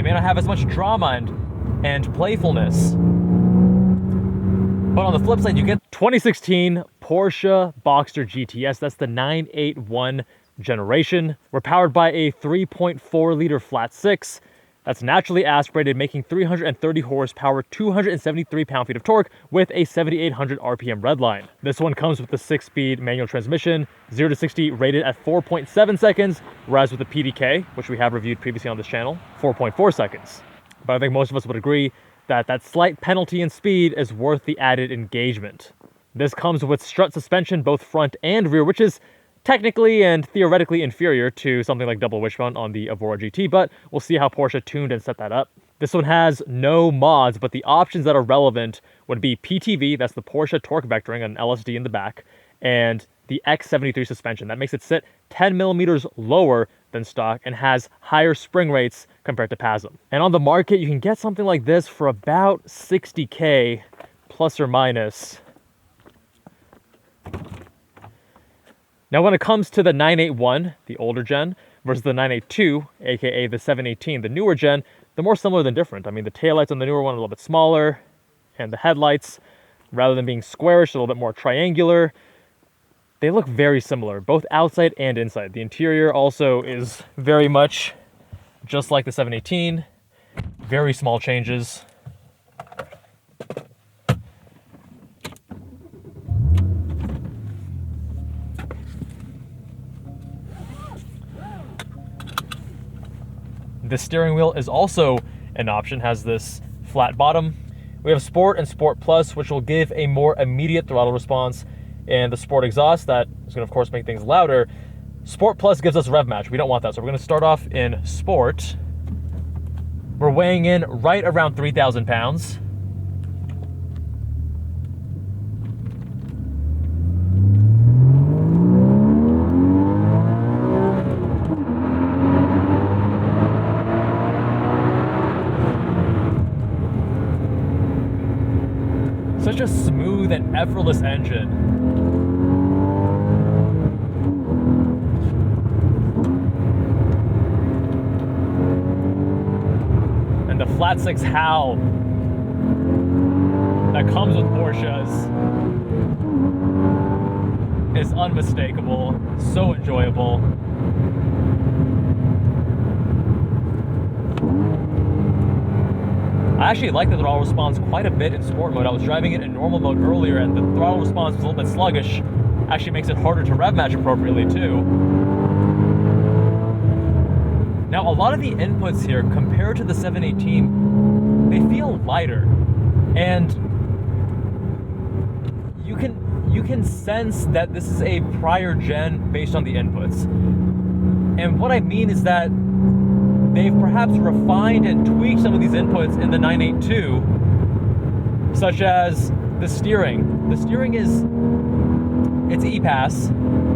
may not have as much drama and playfulness. But on the flip side, you get 2016 Porsche Boxster GTS. That's the 981 generation. We're powered by a 3.4 liter flat six. That's naturally aspirated, making 330 horsepower, 273 pound-feet of torque with a 7,800 RPM redline. This one comes with the 6-speed manual transmission, 0 to 60 rated at 4.7 seconds, whereas with the PDK, which we have reviewed previously on this channel, 4.4 seconds. But I think most of us would agree that that slight penalty in speed is worth the added engagement. This comes with strut suspension, both front and rear, which is technically and theoretically inferior to something like double wishbone on the Evora GT, but we'll see how Porsche tuned and set that up. This one has no mods, but the options that are relevant would be PTV, that's the Porsche torque vectoring, an LSD in the back, and the X73 suspension. That makes it sit 10 millimeters lower than stock and has higher spring rates compared to PASM. And on the market, you can get something like this for about 60K plus or minus. Now, when it comes to the 981, the older gen, versus the 982, aka the 718, the newer gen, they're more similar than different. I mean, the taillights on the newer one are a little bit smaller, and the headlights, rather than being squarish, a little bit more triangular. They look very similar, both outside and inside. The interior also is very much just like the 718. Very small changes. The steering wheel is also an option, has this flat bottom. We have Sport and Sport Plus, which will give a more immediate throttle response, and the Sport exhaust that is going to, of course, make things louder. Sport Plus gives us rev match. We don't want that, so we're going to start off in Sport. We're weighing in right around 3,000 pounds. Such a smooth and effortless engine. And the flat six howl that comes with Porsches is unmistakable, so enjoyable. I actually like the throttle response quite a bit in sport mode. I was driving it in normal mode earlier, and the throttle response was a little bit sluggish. Actually makes it harder to rev match appropriately too. Now, a lot of the inputs here, compared to the 718, they feel lighter, and you can sense that this is a prior gen based on the inputs. And what I mean is that they've perhaps refined and tweaked some of these inputs in the 982, such as the steering. The steering it's E-Pass.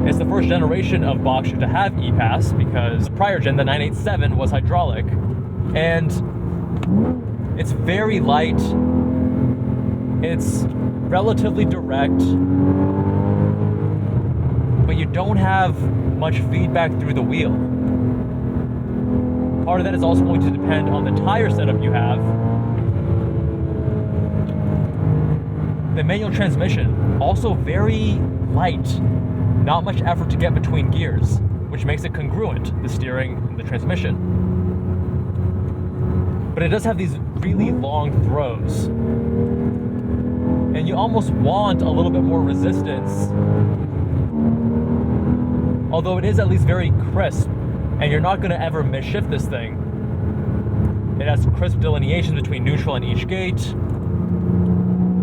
It's the first generation of Boxster to have E-Pass, because the prior gen, the 987, was hydraulic. And it's very light. It's relatively direct, but you don't have much feedback through the wheel. Part of that is also going to depend on the tire setup you have. The manual transmission, also very light. Not much effort to get between gears, which makes it congruent, the steering and the transmission. But it does have these really long throws. And you almost want a little bit more resistance. Although it is at least very crisp, and you're not going to ever misshift this thing. It has crisp delineations between neutral and each gate.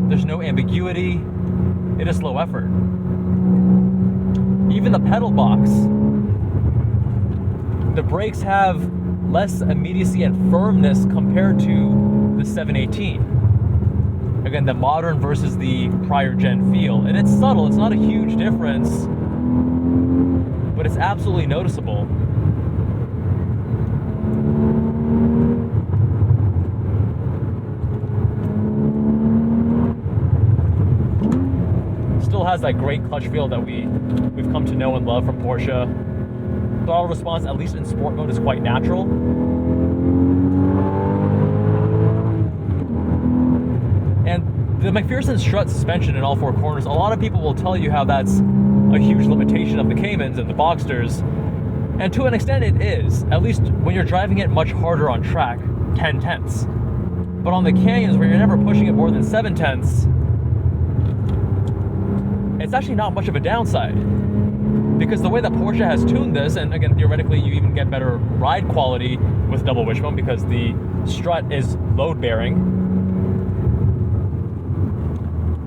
There's no ambiguity. It is low effort. Even the pedal box. The brakes have less immediacy and firmness compared to the 718. Again, the modern versus the prior gen feel. And it's subtle, it's not a huge difference, but it's absolutely noticeable. Still has that great clutch feel that we've come to know and love from Porsche. Throttle response, at least in sport mode, is quite natural. McPherson strut suspension in all four corners, a lot of people will tell you how that's a huge limitation of the Caymans and the Boxsters. And to an extent it is, at least when you're driving it much harder on track, 10/10ths. But on the canyons where you're never pushing it more than 7/10ths, it's actually not much of a downside. Because the way that Porsche has tuned this, and again, theoretically you even get better ride quality with double wishbone because the strut is load bearing.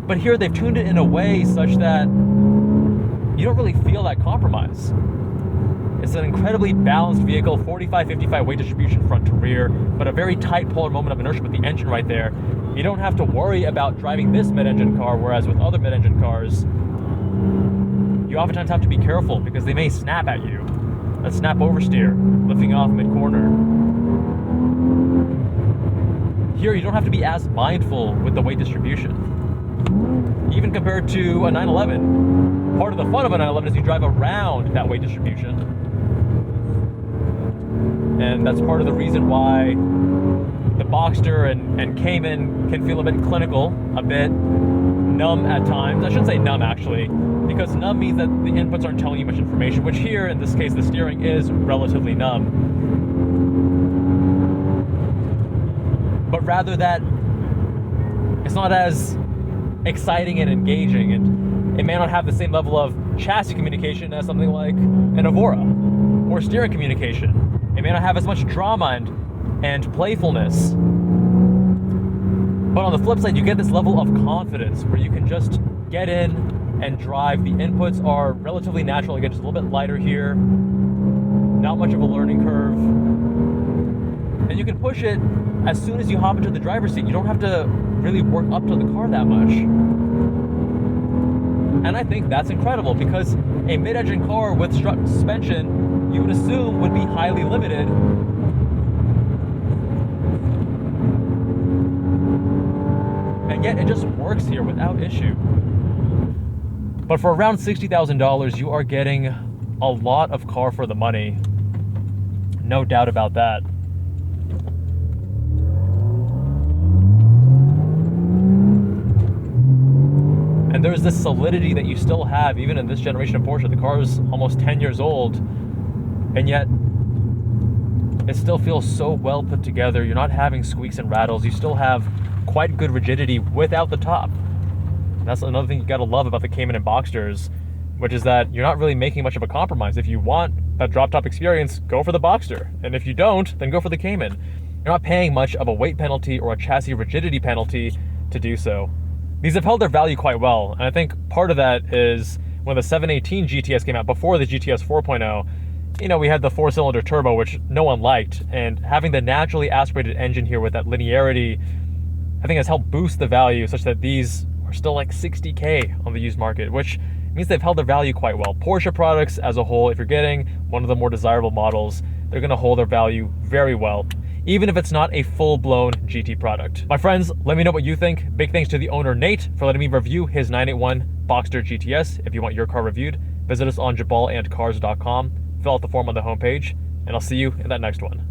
But here they've tuned it in a way such that you don't really feel that compromise. It's an incredibly balanced vehicle, 45-55 weight distribution front to rear, but a very tight polar moment of inertia with the engine right there. You don't have to worry about driving this mid-engine car, whereas with other mid-engine cars, you oftentimes have to be careful because they may snap at you. A snap oversteer, lifting off mid-corner. Here, you don't have to be as mindful with the weight distribution. Even compared to a 911, part of the fun of a 911 is you drive around that weight distribution. And that's part of the reason why the Boxster and Cayman can feel a bit clinical, a bit numb at times. I shouldn't say numb actually, because numb means that the inputs aren't telling you much information, which here, in this case, the steering is relatively numb. But rather that it's not as exciting and engaging, and it may not have the same level of chassis communication as something like an Evora or steering communication. It may not have as much drama and playfulness. But on the flip side, you get this level of confidence where you can just get in and drive. The inputs are relatively natural. Again, just a little bit lighter here. Not much of a learning curve. And you can push it as soon as you hop into the driver's seat. You don't have to really work up to the car that much. And I think that's incredible because a mid-engine car with strut suspension, you would assume would be highly limited. And yet it just works here without issue. But for around $60,000, you are getting a lot of car for the money. No doubt about that. And there's this solidity that you still have even in this generation of Porsche. The car is almost 10 years old, and yet it still feels so well put together. You're not having squeaks and rattles. You still have quite good rigidity without the top. That's another thing you gotta love about the Cayman and Boxsters, which is that you're not really making much of a compromise. If you want that drop top experience, go for the Boxster. And if you don't, then go for the Cayman. You're not paying much of a weight penalty or a chassis rigidity penalty to do so. These have held their value quite well, and I think part of that is when the 718 GTS came out, before the GTS 4.0, you know, we had the 4-cylinder turbo, which no one liked, and having the naturally aspirated engine here with that linearity, I think has helped boost the value such that these are still like $60K on the used market, which means they've held their value quite well. Porsche products as a whole, if you're getting one of the more desirable models, they're gonna hold their value very well, even if it's not a full-blown GT product. My friends, let me know what you think. Big thanks to the owner, Nate, for letting me review his 981 Boxster GTS. If you want your car reviewed, visit us on jabalandcars.com, fill out the form on the homepage, and I'll see you in that next one.